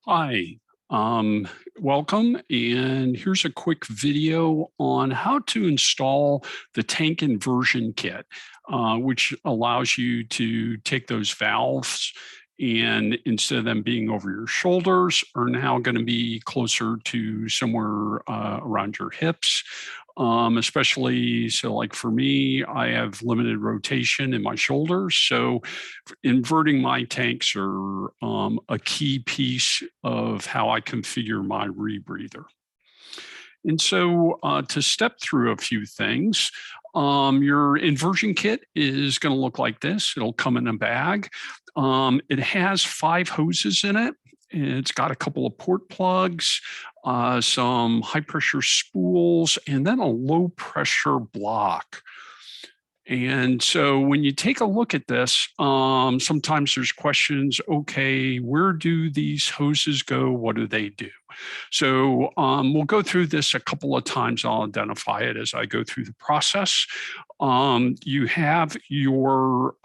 Hi, welcome. And here's a quick video on how to install the tank inversion kit, which allows you to take those valves and instead of them being over your shoulders, are now going to be closer to somewhere around your hips. Especially so like for me, I have limited rotation in my shoulders. So inverting my tanks are a key piece of how I configure my rebreather. And so to step through a few things, your inversion kit is going to look like this. It'll come in a bag. It has 5 hoses in it. It's got a couple of port plugs, some high pressure spools, and then a low pressure block. And so when you take a look at this, sometimes there's questions, okay, where do these hoses go? What do they do? So we'll go through this a couple of times. I'll identify it as I go through the process. You have your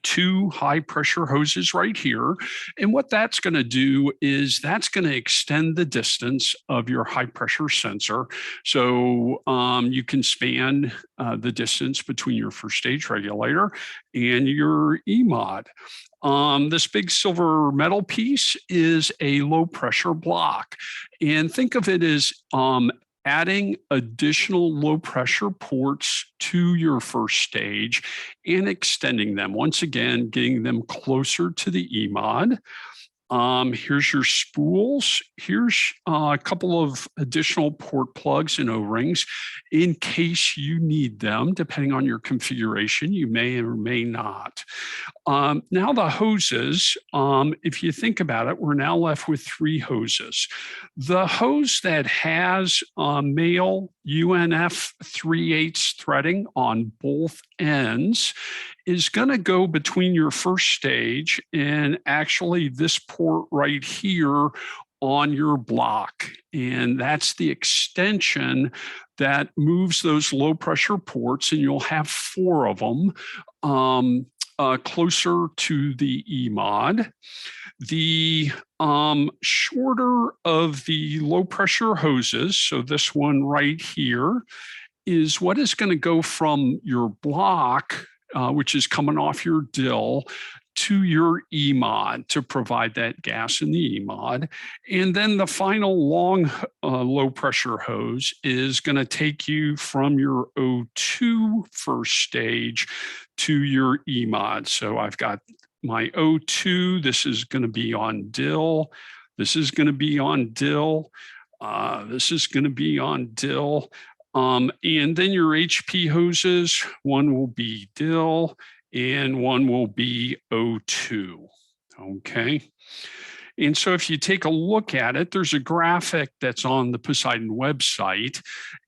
2 high pressure hoses right here. And what that's going to do is that's going to extend the distance of your high pressure sensor. So you can span the distance between your first stage regulator and your EMOD. This big silver metal piece is a low pressure block. And think of it as adding additional low pressure ports to your first stage and extending them. Once again, getting them closer to the EMOD. Here's your spools. Here's a couple of additional port plugs and O-rings in case you need them, depending on your configuration. You may or may not. Now the hoses, if you think about it, we're now left with 3 hoses. The hose that has male UNF 3/8 threading on both ends is going to go between your first stage and actually this port right here on your block. And that's the extension that moves those low pressure ports, and you'll have 4 of them closer to the EMOD. The shorter of the low pressure hoses, so this one right here, is what is going to go from your block, which is coming off your dill, to your EMOD to provide that gas in the EMOD. And then the final long low pressure hose is going to take you from your O2 first stage to your EMOD. So I've got my O2, this is going to be on dill. This is going to be on dill. This is going to be on dill. And then your HP hoses, one will be dill and one will be O2, okay? And so if you take a look at it, there's a graphic that's on the Poseidon website,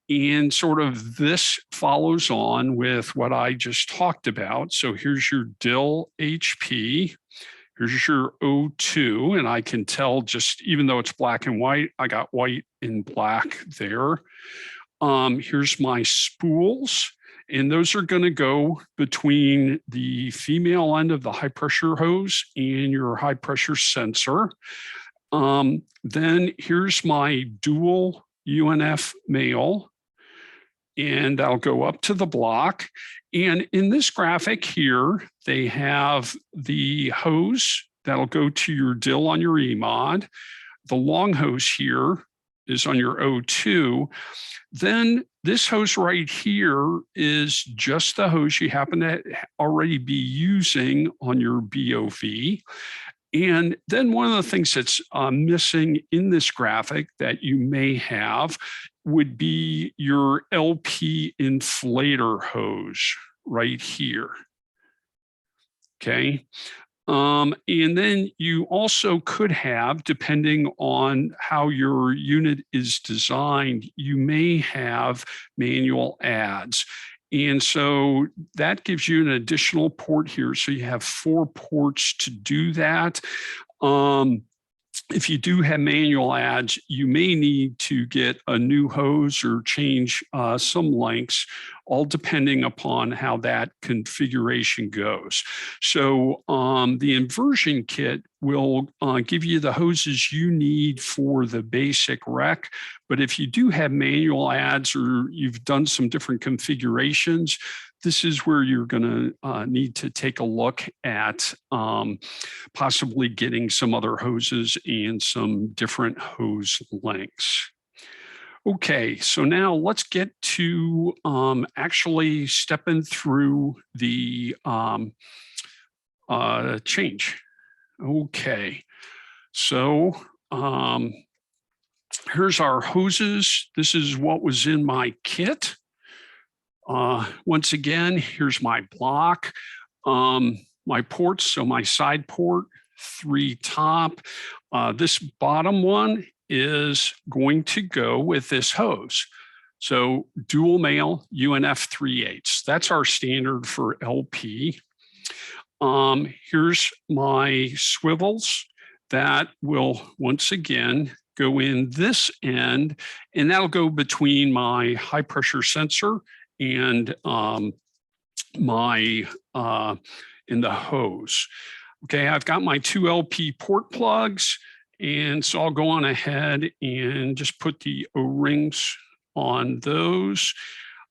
and sort of this follows on with what I just talked about. So here's your dill HP, here's your O2, and I can tell just, even though it's black and white, I got white and black there. Here's my spools, and those are going to go between the female end of the high pressure hose and your high pressure sensor. Then here's my dual UNF male, and I'll go up to the block. And in this graphic here, they have the hose that'll go to your dill on your EMOD. The long hose here is on your O2. Then this hose right here is just the hose you happen to already be using on your BOV. And then one of the things that's missing in this graphic that you may have would be your LP inflator hose right here. Okay. And then you also could have, depending on how your unit is designed, you may have manual adds. And so that gives you an additional port here. So you have 4 ports to do that. if you do have manual adds, you may need to get a new hose or change some lengths, all depending upon how that configuration goes. So the inversion kit will give you the hoses you need for the basic rec. But if you do have manual adds or you've done some different configurations, this is where you're going to need to take a look at possibly getting some other hoses and some different hose lengths. Okay, so now let's get to actually stepping through the change. Okay, so here's our hoses. This is what was in my kit. Once again, here's my block, my ports, so my side port, 3 top. This bottom one is going to go with this hose. So dual male UNF 3/8. That's our standard for LP. Here's my swivels that will once again go in this end, and that'll go between my high pressure sensor and my in the hose. Okay, I've got my 2 LP port plugs, and so I'll go on ahead and just put the O-rings on those.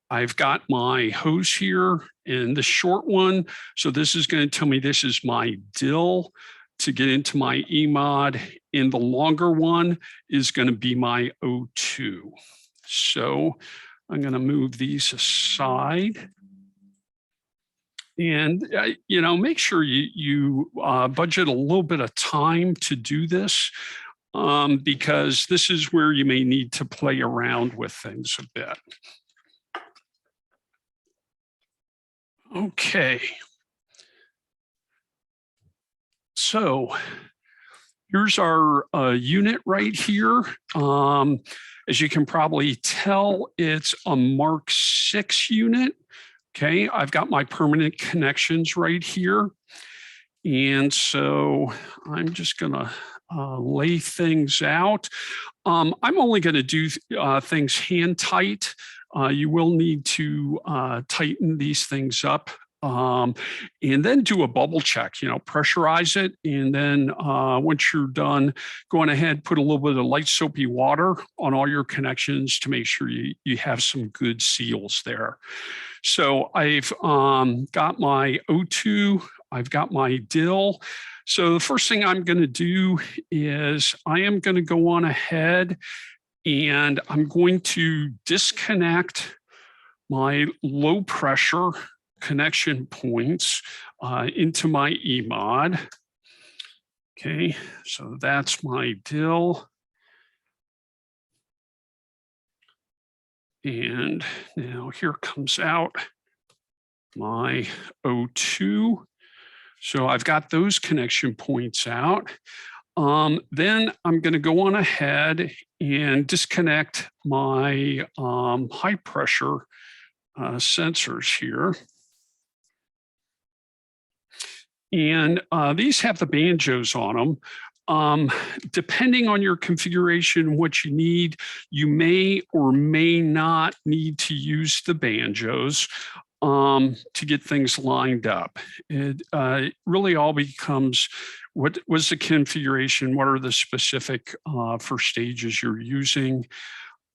I've got my hose here in the short one, so this is going to tell me this is my dill to get into my EMOD, and the longer one is going to be my O2. So I'm going to move these aside. And, make sure you budget a little bit of time to do this, because this is where you may need to play around with things a bit. Okay. So here's our unit right here. As you can probably tell, it's a Mark 6 unit. Okay, I've got my permanent connections right here. And so I'm just gonna lay things out. I'm only gonna do things hand tight. You will need to tighten these things up and then do a bubble check, pressurize it. And then once you're done, go on ahead, put a little bit of light soapy water on all your connections to make sure you have some good seals there. So I've got my O2, I've got my dill. So the first thing I'm going to do is I am going to go on ahead and I'm going to disconnect my low pressure connection points into my EMOD. Okay, so that's my dill. And now here comes out my O2. So I've got those connection points out. Then I'm going to go on ahead and disconnect my high pressure sensors here. And these have the banjos on them. Depending on your configuration, what you need, you may or may not need to use the banjos to get things lined up. It really all becomes what was the configuration, what are the specific for stages you're using.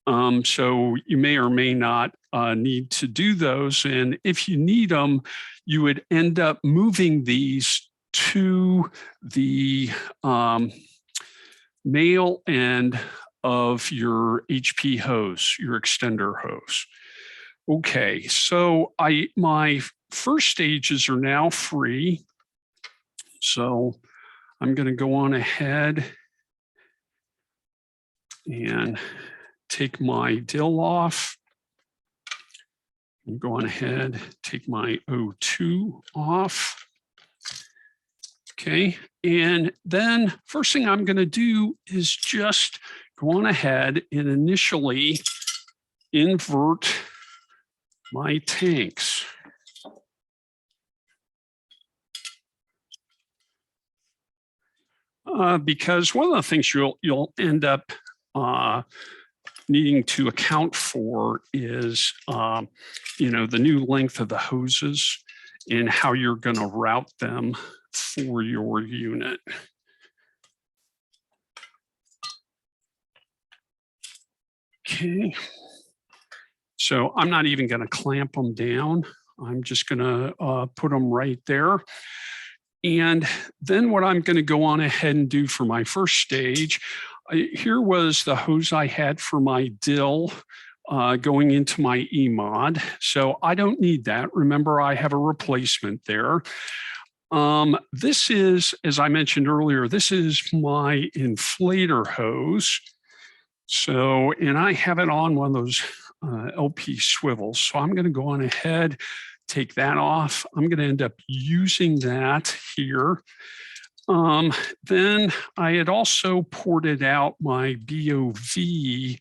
So you may or may not need to do those. And if you need them, you would end up moving these to the male end of your HP hose, your extender hose. Okay, so my first stages are now free. So I'm going to go on ahead and take my dill off. And go on ahead, take my O2 off. Okay, and then first thing I'm going to do is just go on ahead and initially invert my tanks. because one of the things you'll end up needing to account for is, the new length of the hoses and how you're going to route them for your unit. Okay. So I'm not even going to clamp them down. I'm just going to put them right there. And then what I'm going to go on ahead and do for my first stage, here was the hose I had for my dill going into my EMOD. So I don't need that. Remember, I have a replacement there. This is, as I mentioned earlier, this is my inflator hose. So, and I have it on one of those LP swivels. So I'm going to go on ahead, take that off. I'm going to end up using that here. Then I had also ported out my BOV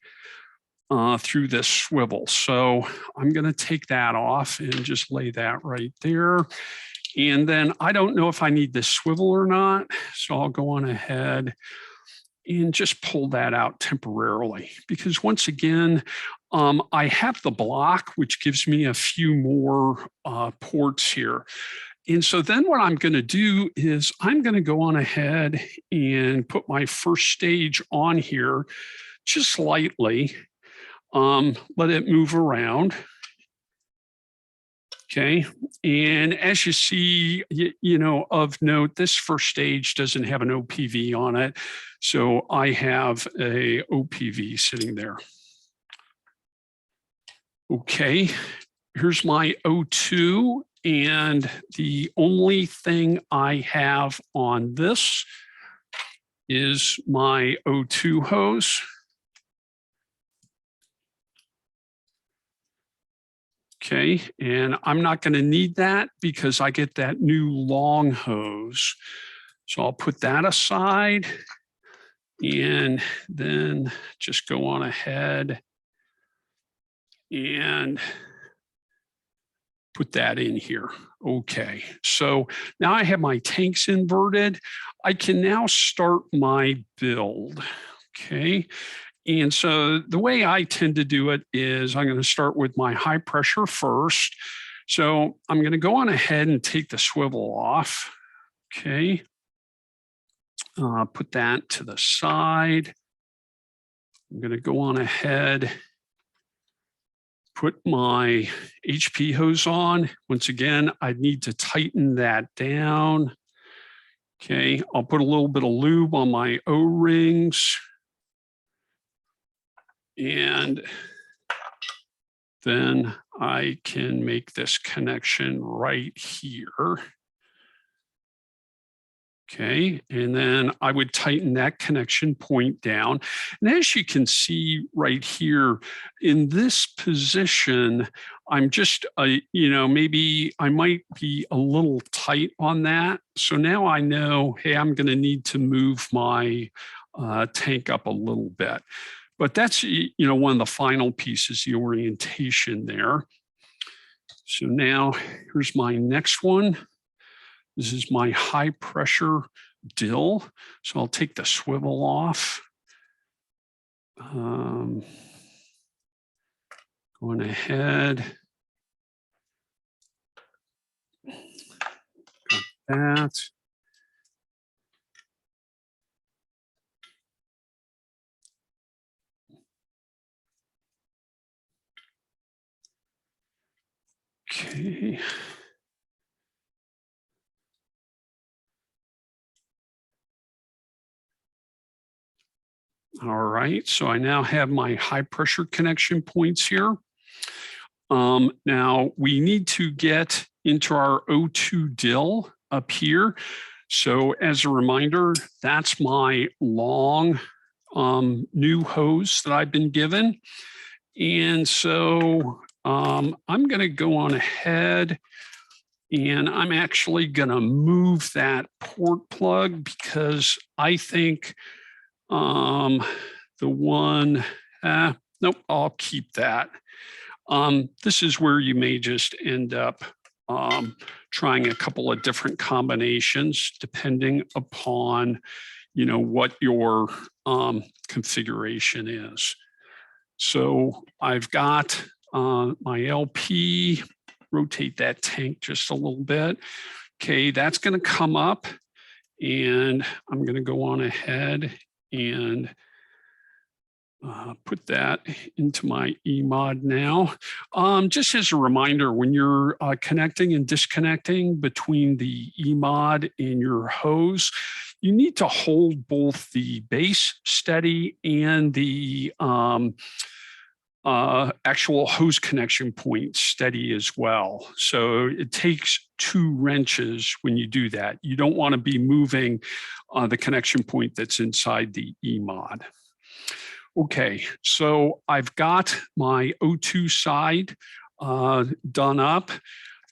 through this swivel. So I'm going to take that off and just lay that right there. And then I don't know if I need this swivel or not. So I'll go on ahead and just pull that out temporarily, because once again, I have the block, which gives me a few more ports here. And so then what I'm going to do is I'm going to go on ahead and put my first stage on here just lightly, let it move around. Okay, and as you see, of note, this first stage doesn't have an OPV on it. So I have a OPV sitting there. Okay, here's my O2. And the only thing I have on this is my O2 hose. Okay, and I'm not going to need that because I get that new long hose. So I'll put that aside and then just go on ahead and put that in here. Okay, so now I have my tanks inverted. I can now start my build. Okay. And so the way I tend to do it is I'm going to start with my high pressure first. So I'm going to go on ahead and take the swivel off. Okay. Put that to the side. I'm going to go on ahead, put my HP hose on. Once again, I need to tighten that down. Okay. I'll put a little bit of lube on my O-rings. And then I can make this connection right here. Okay, and then I would tighten that connection point down. And as you can see right here, in this position, I'm just, maybe I might be a little tight on that. So now I know, hey, I'm going to need to move my tank up a little bit. But that's, one of the final pieces, the orientation there. So now here's my next one. This is my high pressure dill. So I'll take the swivel off. Going ahead. Got that. Okay. All right, so I now have my high pressure connection points here. Now we need to get into our O2 dill up here. So as a reminder, that's my long new hose that I've been given. And so I'm going to go on ahead and I'm actually going to move that port plug because I think the one, nope, I'll keep that. This is where you may just end up trying a couple of different combinations depending upon, what your configuration is. So I've got my LP, rotate that tank just a little bit. Okay, that's going to come up, and I'm going to go on ahead and put that into my eMod now. Just as a reminder, when you're connecting and disconnecting between the eMod and your hose, you need to hold both the base steady and the actual hose connection point steady as well. So it takes 2 wrenches when you do that. You don't want to be moving the connection point that's inside the eMod. Okay, so I've got my O2 side done up.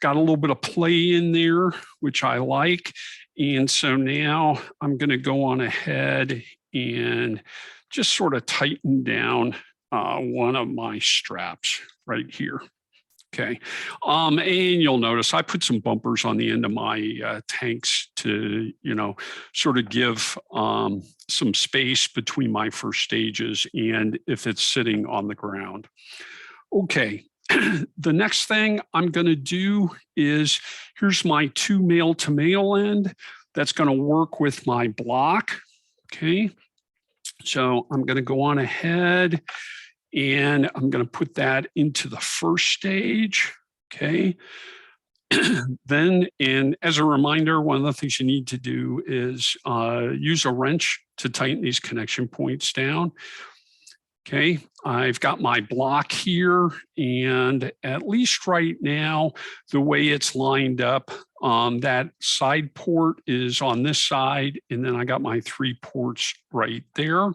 Got a little bit of play in there, which I like. And so now I'm going to go on ahead and just sort of tighten down one of my straps right here. Okay, and you'll notice I put some bumpers on the end of my tanks to, sort of give some space between my first stages and if it's sitting on the ground. Okay, the next thing I'm going to do is, here's my 2 male-to-male end that's going to work with my block. Okay, so I'm going to go on ahead and I'm going to put that into the first stage. Okay. Then, and as a reminder, one of the things you need to do is use a wrench to tighten these connection points down. Okay, I've got my block here, and at least right now, the way it's lined up, that side port is on this side, and then I got my 3 ports right there.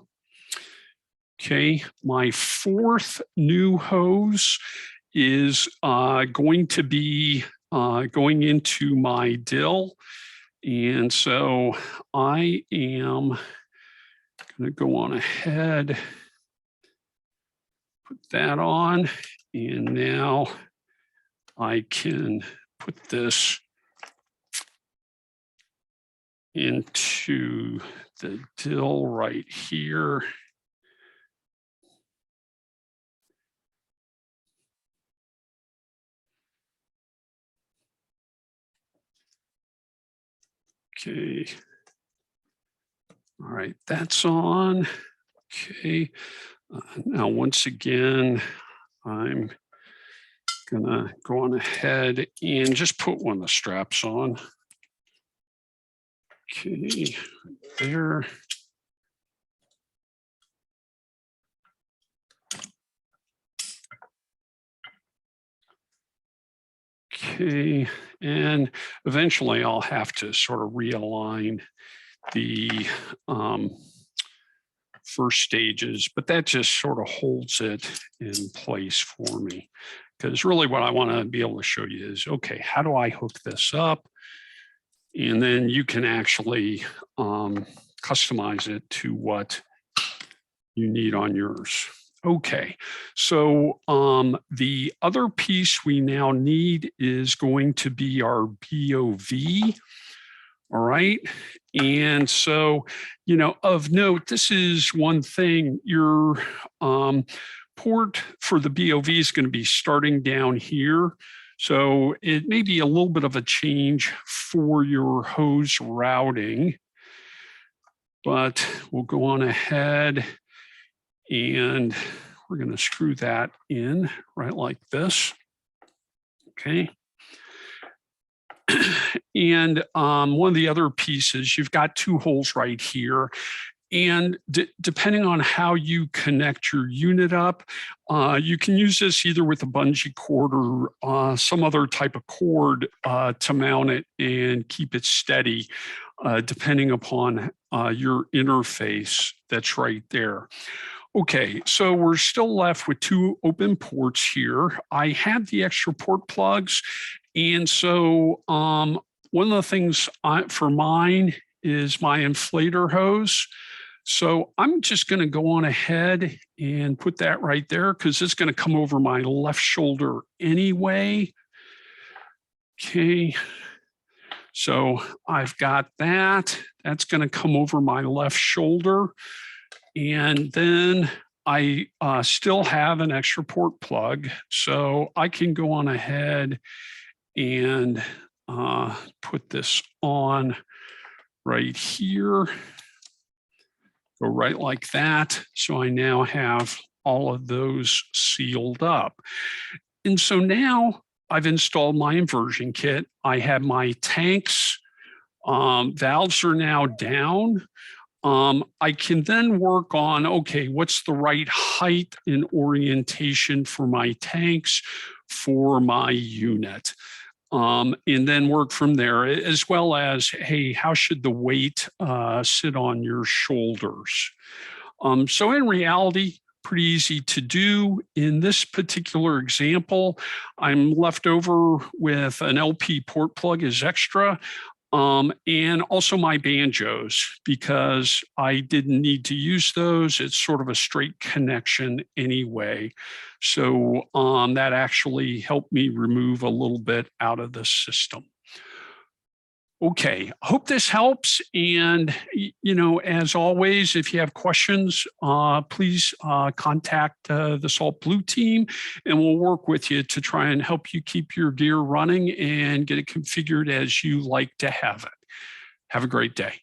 Okay, my 4th new hose is going to be going into my dill. And so I am going to go on ahead, put that on, and now I can put this into the dill right here. Okay. All right, that's on. Okay. Now, once again, I'm gonna go on ahead and just put one of the straps on. Okay, there. Okay, and eventually I'll have to sort of realign the first stages, but that just sort of holds it in place for me. Because really what I want to be able to show you is, okay, how do I hook this up? And then you can actually customize it to what you need on yours. Okay, so the other piece we now need is going to be our BOV. All right, and so, of note, this is one thing, your port for the BOV is going to be starting down here. So it may be a little bit of a change for your hose routing, but we'll go on ahead and we're going to screw that in right like this. Okay. And one of the other pieces, you've got 2 holes right here. And depending on how you connect your unit up, you can use this either with a bungee cord or some other type of cord to mount it and keep it steady, depending upon your interface that's right there. Okay, so we're still left with 2 open ports here. I have the extra port plugs. And so one of the things for mine is my inflator hose. So I'm just going to go on ahead and put that right there because it's going to come over my left shoulder anyway. Okay. So I've got that. That's going to come over my left shoulder. And then I still have an extra port plug. So I can go on ahead and put this on right here. Go right like that. So I now have all of those sealed up. And so now I've installed my inversion kit. I have my tanks. Valves are now down. I can then work on, okay, what's the right height and orientation for my tanks for my unit? And then work from there, as well as, hey, how should the weight sit on your shoulders? So in reality, pretty easy to do. In this particular example, I'm left over with an LP port plug as extra. And also my banjos, because I didn't need to use those. It's sort of a straight connection anyway. So that actually helped me remove a little bit out of the system. Okay, hope this helps. And, as always, if you have questions, please contact the Salt Blue team, and we'll work with you to try and help you keep your gear running and get it configured as you like to have it. Have a great day.